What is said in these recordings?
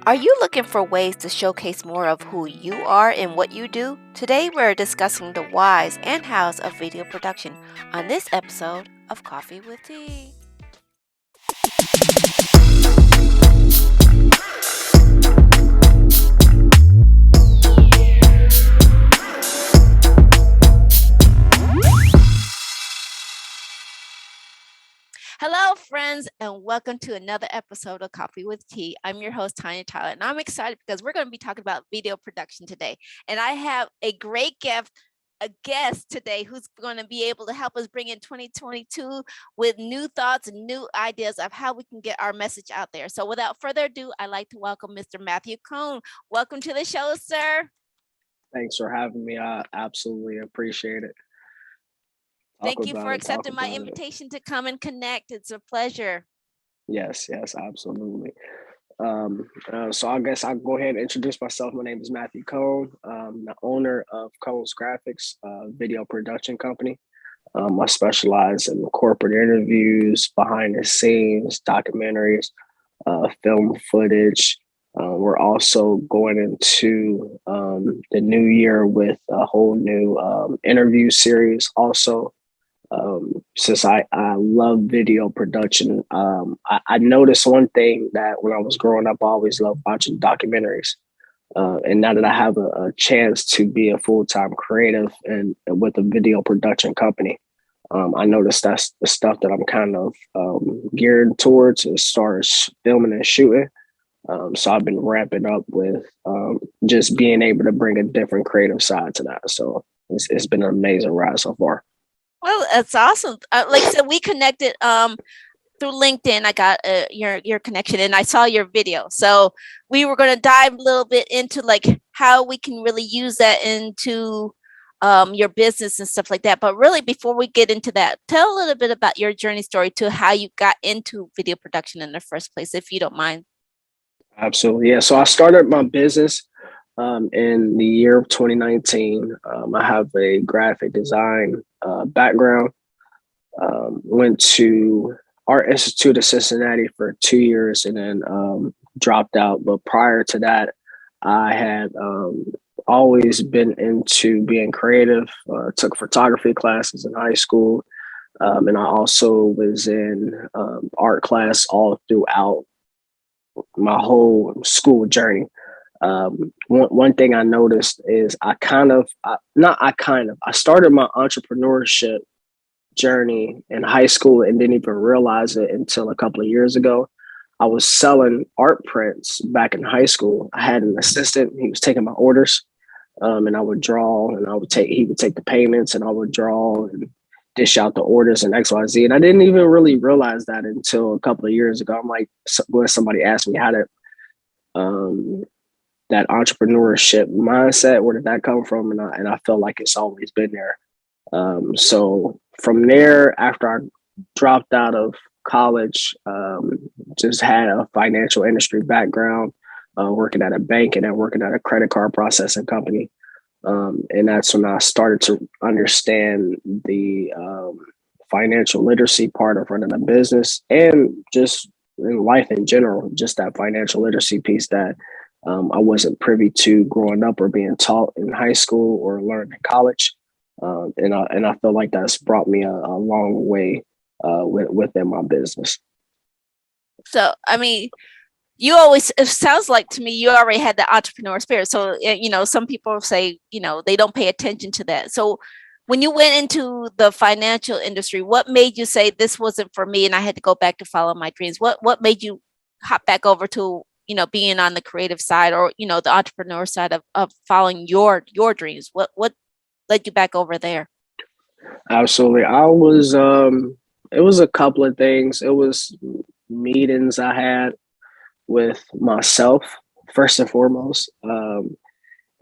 Are you looking for ways to showcase more of who you are and what you do? Today we're discussing the whys and hows of video production on this episode of Coffee with Tea. Hello, friends, and welcome to another episode of Coffee with Tea. I'm your host, Tanya Tyler, and I'm excited because we're going to be talking about video production today. And I have a great guest today who's going to be able to help us bring in 2022 with new thoughts and new ideas of how we can get our message out there. So without further ado, I'd like to welcome Mr. Matthew Cohn. Welcome to the show, sir. Thanks for having me. I absolutely appreciate it. Thank you for accepting my invitation to come and connect. It's a pleasure. Yes, absolutely. So I guess I'll go ahead and introduce myself. My name is Matthew Cohn. I'm the owner of Cohn's Graphics, video production company. I specialize in corporate interviews, behind the scenes, documentaries, film footage. We're also going into the new year with a whole new interview series also. Since I love video production, I noticed one thing that when I was growing up, I always loved watching documentaries. And now that I have a chance to be a full-time creative and with a video production company, I noticed that's the stuff that I'm kind of geared towards as far as filming and shooting. So I've been ramping up with just being able to bring a different creative side to that. So it's been an amazing ride so far. Well, that's awesome. Like I said, we connected through LinkedIn. I got your connection, and I saw your video. So we were going to dive a little bit into like how we can really use that into your business and stuff like that. But really, before we get into that, tell a little bit about your journey story to how you got into video production in the first place, if you don't mind. Absolutely. Yeah. So I started my business in the year of 2019. I have a graphic design background. Went to Art Institute of Cincinnati for 2 years and then dropped out. But prior to that, I had always been into being creative. Took photography classes in high school. And I also was in art class all throughout my whole school journey. One thing I noticed is I started my entrepreneurship journey in high school and didn't even realize it until a couple of years ago. I was selling art prints back in high school. I had an assistant. He was taking my orders, and I would draw, and he would take the payments, and I would draw and dish out the orders and XYZ. And I didn't even really realize that until a couple of years ago. I'm like, when somebody asked me how to, that entrepreneurship mindset, where did that come from? And I felt like it's always been there. So from there, after I dropped out of college, just had a financial industry background, working at a bank and then working at a credit card processing company. And that's when I started to understand the financial literacy part of running a business and just in life in general, just that financial literacy piece that I wasn't privy to growing up or being taught in high school or learned in college. And I feel like that's brought me a long way within my business. So, I mean, it sounds like to me, you already had the entrepreneur spirit. So, some people say, they don't pay attention to that. So when you went into the financial industry, what made you say this wasn't for me and I had to go back to follow my dreams? What made you hop back over to, being on the creative side or, the entrepreneur side of following your dreams? What led you back over there? Absolutely. It was a couple of things. It was meetings I had with myself, first and foremost.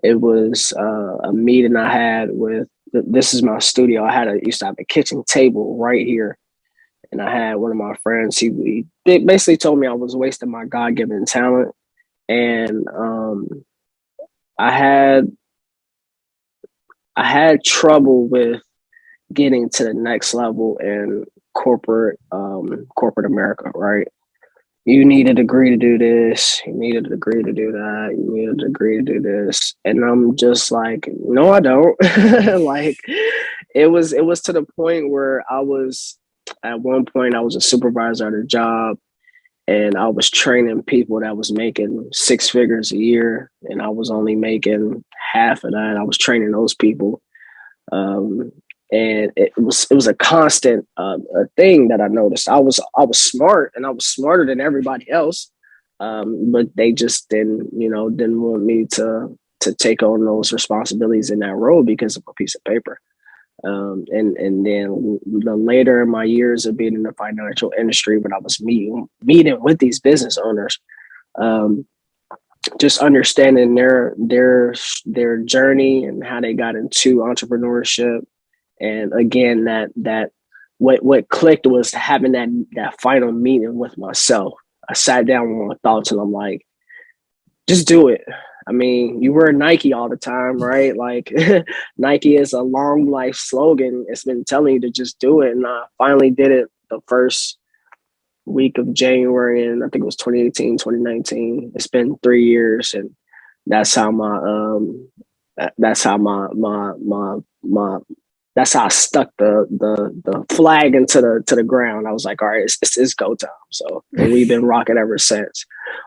It was a meeting I had with, this is my studio. Used to have a kitchen table right here. And I had one of my friends, he basically told me I was wasting my God-given talent. And I had trouble with getting to the next level in corporate America, right? you need a degree to do this, you need a degree to do that, you need a degree to do this. And I'm just like, no, I don't. Like it was to the point where I was at one point I was a supervisor at a job and I was training people that was making six figures a year and I was only making half of that. I was training those people. Um, and it was a constant a thing that I noticed. I was smart and I was smarter than everybody else, but they just didn't want me to take on those responsibilities in that role because of a piece of paper. And then the later in my years of being in the financial industry, when I was meeting with these business owners, um, just understanding their journey and how they got into entrepreneurship. And again, that what clicked was having that final meeting with myself. I sat down with my thoughts and I'm like, just do it. I mean, you wear Nike all the time, right? Like Nike is a long life slogan. It's been telling you to just do it. And I finally did it the first week of January, and I think it was 2018, 2019. It's been 3 years, and that's how that's how that's how I stuck the flag into the ground. I was like, all right, it's go time. So, and we've been rocking ever since.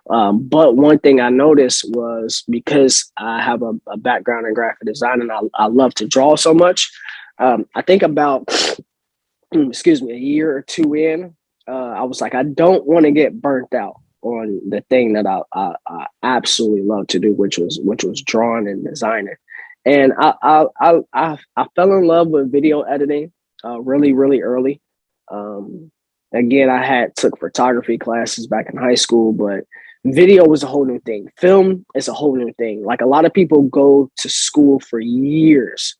But one thing I noticed was because I have a background in graphic design and I love to draw so much. I think about excuse me, a year or two in, I was like, I don't want to get burnt out on the thing that I absolutely love to do, which was drawing and designing. And I fell in love with video editing really really early. Um, Again, I had took photography classes back in high school, but video was a whole new thing. Film is a whole new thing. Like a lot of people go to school for years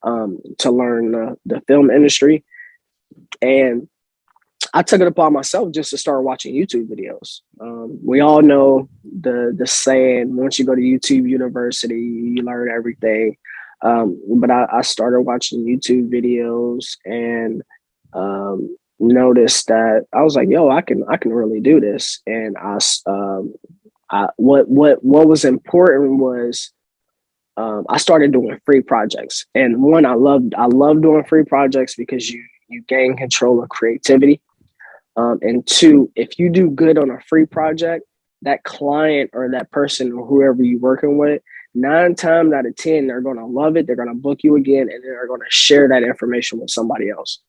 to learn the film industry, and I took it upon myself just to start watching YouTube videos. We all know the saying, once you go to YouTube University, you learn everything. But I started watching YouTube videos and noticed that I was like, yo, I can really do this. And what was important was I started doing free projects. And one, I love doing free projects because you gain control of creativity. And two, if you do good on a free project, that client or that person or whoever you're working with, 9 times out of 10, they're going to love it. They're going to book you again, and they're going to share that information with somebody else.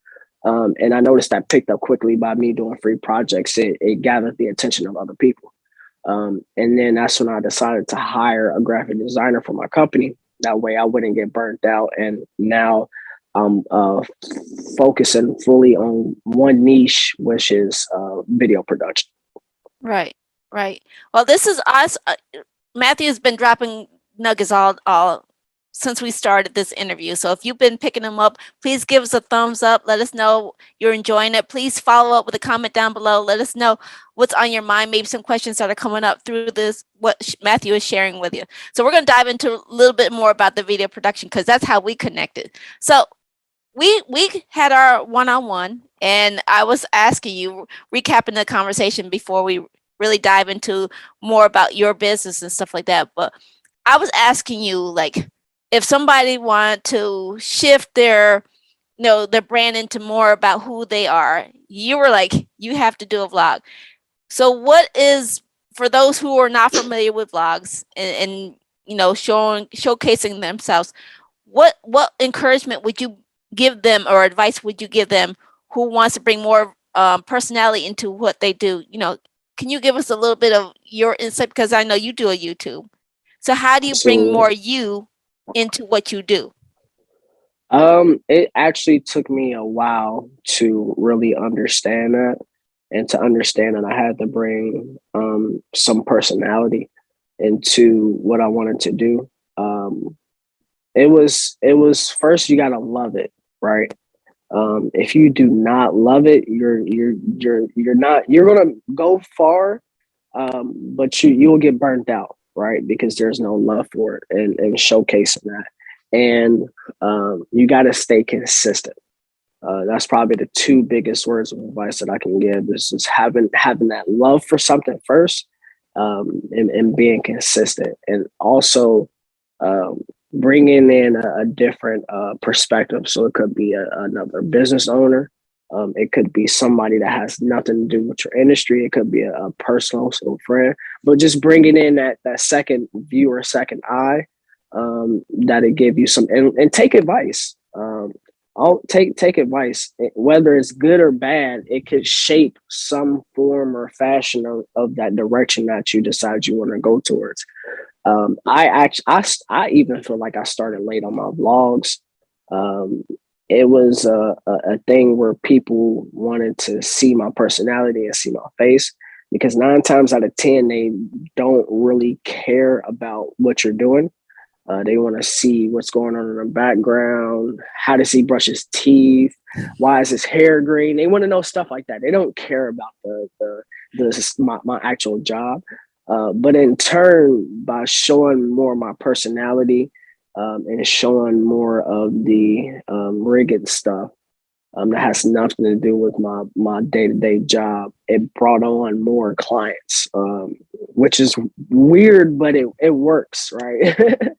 And I noticed that picked up quickly by me doing free projects. It gathered the attention of other people. And then that's when I decided to hire a graphic designer for my company. That way I wouldn't get burnt out. And now I'm focusing fully on one niche, which is video production. Right, right. Well, this is us. Matthew has been dropping nuggets all since we started this interview. So if you've been picking them up, please give us a thumbs up. Let us know you're enjoying it. Please follow up with a comment down below. Let us know what's on your mind, maybe some questions that are coming up through this, what Matthew is sharing with you. So we're going to dive into a little bit more about the video production because that's how we connected. So we had our one-on-one, and I was asking you, recapping the conversation before we really dive into more about your business and stuff like that. But I was asking you, like, if somebody wanted to shift their, their brand into more about who they are, you were like, you have to do a vlog. So what is, for those who are not familiar with vlogs and showcasing themselves, what encouragement would you give them or advice would you give them who wants to bring more personality into what they do? Can you give us a little bit of your insight? Because I know you do a YouTube. So how do you bring Absolutely. more you into what you do? It actually took me a while to really understand that and to understand that I had to bring some personality into what I wanted to do. It was first you gotta love it, right? If you do not love it, you're gonna go far, but you'll get burnt out, right? Because there's no love for it and showcasing that, and you got to stay consistent. That's probably the two biggest words of advice that I can give is just having that love for something first, and being consistent, and also um, bringing in a different perspective. So it could be another business owner. It could be somebody that has nothing to do with your industry. It could be a personal friend, but just bringing in that second view or second eye, that it give you some, and take advice. I'll take advice, whether it's good or bad. It could shape some form or fashion of that direction that you decide you want to go towards. I even feel like I started late on my vlogs. Um, it was a thing where people wanted to see my personality and see my face, because 9 times out of 10 they don't really care about what you're doing. They want to see what's going on in the background. How does he brush his teeth? Why is his hair green? They want to know stuff like that. They don't care about my actual job. But in turn, by showing more of my personality, and showing more of the rigged stuff, that has nothing to do with my day-to-day job, it brought on more clients, which is weird, but it works, right?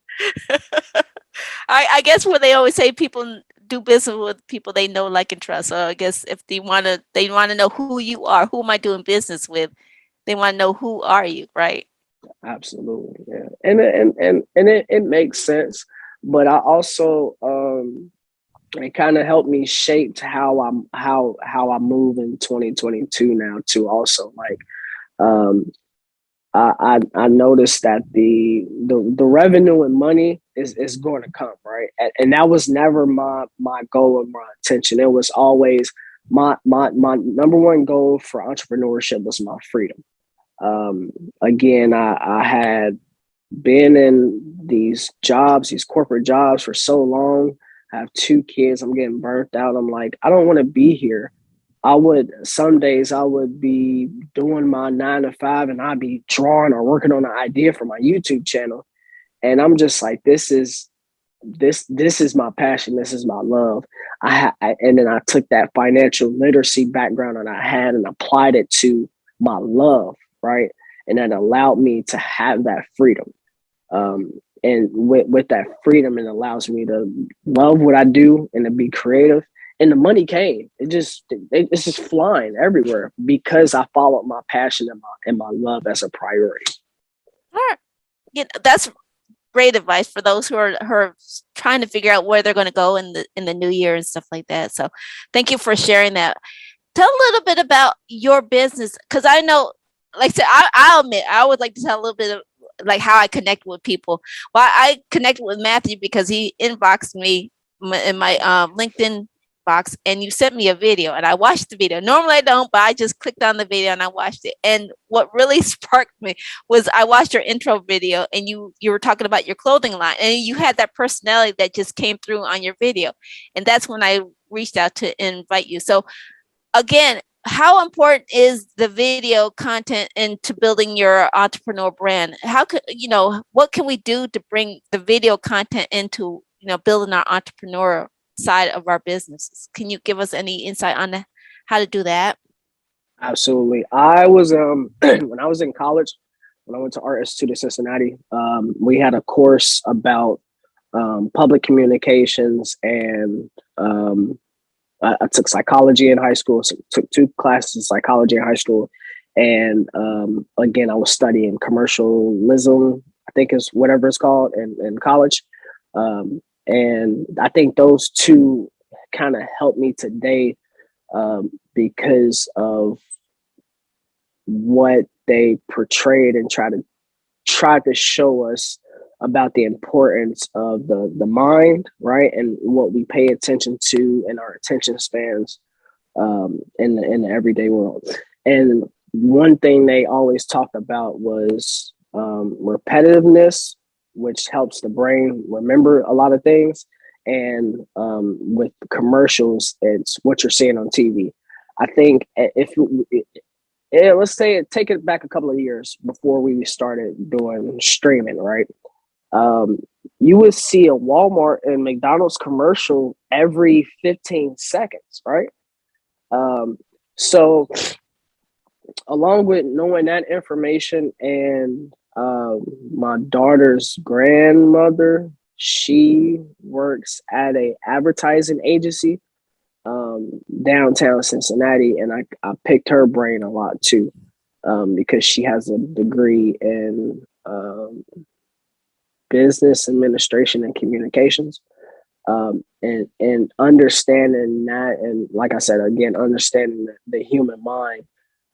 I guess what they always say, people do business with people they know, like, and trust. So I guess if they want to know who you are, who am I doing business with? They want to know who are you, right? Absolutely, yeah, and it makes sense, but I also it kind of helped me shape how I move in 2022 now too. Also, like, um, I noticed that the revenue and money is going to come, right, and that was never my goal or my intention. It was always my number one goal for entrepreneurship was my freedom. Um, Again, I had been in these corporate jobs for so long. I have 2 kids. I'm getting burnt out. I'm like, I don't want to be here. Some days I would be doing my 9 to 5 and I'd be drawing or working on an idea for my YouTube channel. And I'm just like, this is my passion. This is my love. And then I took that financial literacy background that I had and applied it to my love, right? And that allowed me to have that freedom. And with that freedom, it allows me to love what I do and to be creative. And the money came. It's just flying everywhere because I followed my passion and my love as a priority. All right. That's great advice for those who are trying to figure out where they're going to go in the new year and stuff like that. So, thank you for sharing that. Tell a little bit about your business, because I know, like I said, I'll admit, I would like to tell a little bit of like how I connect with people. Well, I connected with Matthew because he inboxed me in my LinkedIn box, and you sent me a video, and I watched the video. Normally I don't, but I just clicked on the video and I watched it. And what really sparked me was I watched your intro video, and you were talking about your clothing line, and you had that personality that just came through on your video, and that's when I reached out to invite you. So again, how important is the video content into building your entrepreneur brand? How could, what can we do to bring the video content into, building our entrepreneur side of our businesses? Can you give us any insight on how to do that? Absolutely. I was when I was in college, when I went to Art Institute of Cincinnati, we had a course about public communications, and I took psychology in high school. So took 2 classes of psychology in high school, and again, I was studying commercialism. I think is whatever it's called in college, and I think those two kind of helped me today, because of what they portrayed and tried to show us about the importance of the mind, right, and what we pay attention to in our attention spans, in the everyday world. And one thing they always talked about was repetitiveness, which helps the brain remember a lot of things. And with commercials, it's what you're seeing on TV. I think if let's say take it back a couple of years before we started doing streaming, right? you would see a Walmart and McDonald's commercial every 15 seconds, right? Um, so along with knowing that information and my daughter's grandmother, she works at a advertising agency downtown Cincinnati, and I picked her brain a lot too because she has a degree in business administration and communications. And understanding that, and like I said again, understanding the human mind,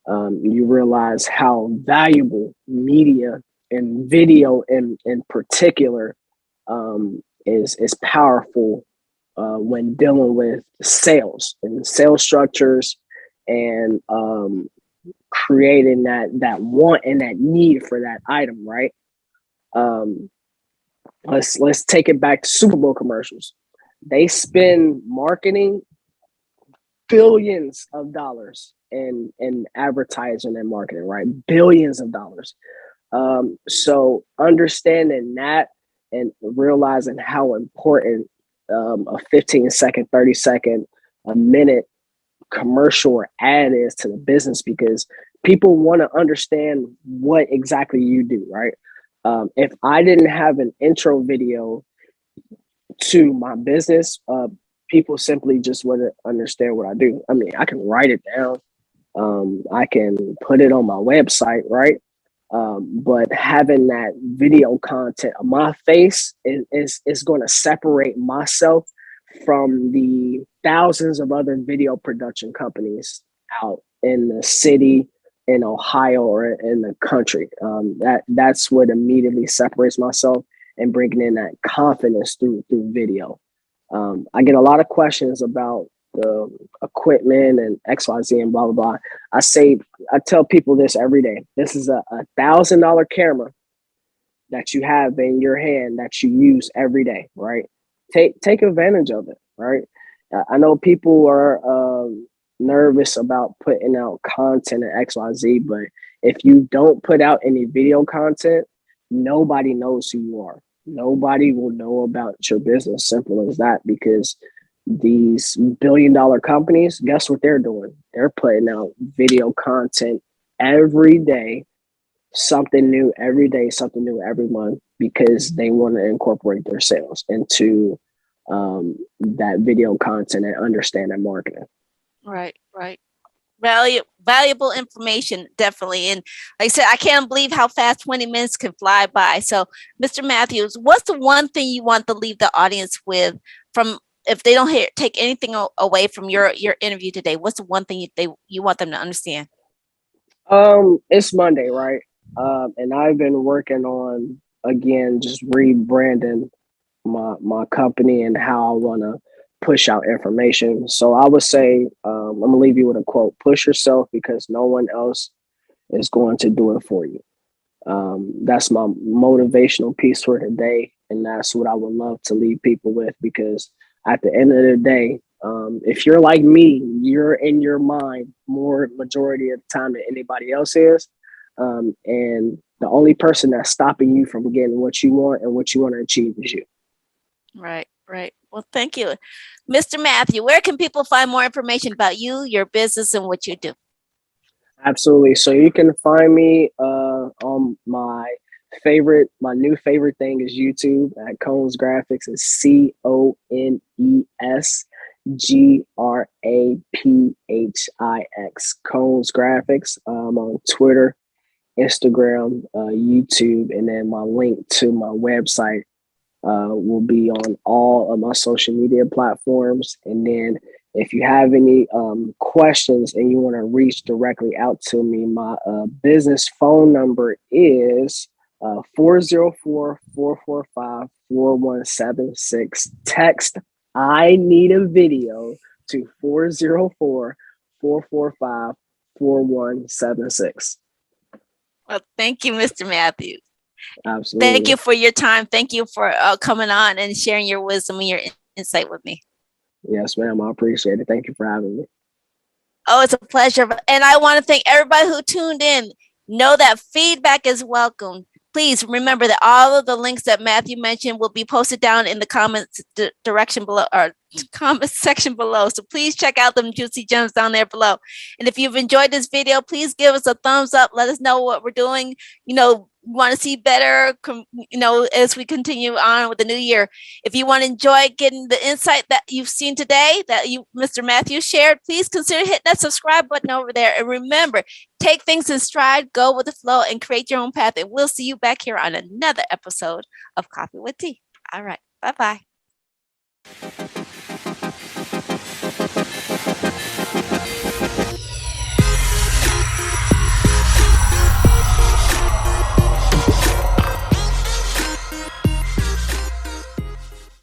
you realize how valuable media and video in particular is powerful when dealing with sales and sales structures and creating that want and that need for that item, right? Um, let's take it back to Super Bowl commercials. They spend marketing billions of dollars in advertising and marketing, right? Billions of dollars. So understanding that and realizing how important a 15-second, 30-second, a minute commercial or ad is to the business, because people want to understand what exactly you do, right? If I didn't have an intro video to my business, people simply just wouldn't understand what I do. I mean, I can write it down. I can put it on my website, right? But having that video content of my face is going to separate myself from the thousands of other video production companies out in the city, in Ohio, or in the country. That's what immediately separates myself and bringing in that confidence through video. I get a lot of questions about the equipment and XYZ and blah blah blah. I tell people this every day. This is a $1,000 camera that you have in your hand that you use every day, right? Take advantage of it, right? I know people are nervous about putting out content and XYZ, but if you don't put out any video content, nobody knows who you are. Nobody will know about your business. Simple as that. Because these billion-dollar companies, guess what they're doing? They're putting out video content every day, something new every day, something new every month, because they want to incorporate their sales into that video content and understand that marketing. Right, right. Valuable information, definitely. And like I said, I can't believe how fast 20 minutes can fly by. So, Mr. Matthews, what's the one thing you want to leave the audience with from, if they don't take anything away from your interview today? What's the one thing you want them to understand? It's Monday, right? And I've been working on, again, just rebranding my company and how I want to push out information. So I would say, I'm gonna leave you with a quote: "Push yourself because no one else is going to do it for you." That's my motivational piece for today, and that's what I would love to leave people with. Because at the end of the day, if you're like me, you're in your mind more majority of the time than anybody else is, and the only person that's stopping you from getting what you want and what you want to achieve is you. Right, right. Well, thank you. Mr. Matthew, where can people find more information about you, your business, and what you do? Absolutely. So you can find me on my new favorite thing is YouTube at Cones Graphics. Is CONESGRAPHIX. Cones Graphics. On Twitter, Instagram, YouTube, and then my link to my website will be on all of my social media platforms. And then if you have any questions and you want to reach directly out to me, my business phone number is 404-445-4176. Text "I need a video" to 404-445-4176. Well, thank you, Mr. Matthews. Absolutely. Thank you for your time. Thank you for coming on and sharing your wisdom and your insight with me. Yes, ma'am. I appreciate it. Thank you for having me. Oh, it's a pleasure. And I want to thank everybody who tuned in. Know that feedback is welcome. Please remember that all of the links that Matthew mentioned will be posted down in the comments direction below, or comment section below. So please check out them juicy gems down there below. And if you've enjoyed this video, please give us a thumbs up. Let us know what we're doing. Want to see better, as we continue on with the new year. If you want to enjoy getting the insight that you've seen today, that Mr. Matthew shared, please consider hitting that subscribe button over there. And remember, take things in stride, go with the flow, and create your own path. And we'll see you back here on another episode of Coffee with Tea. All right. Bye-bye.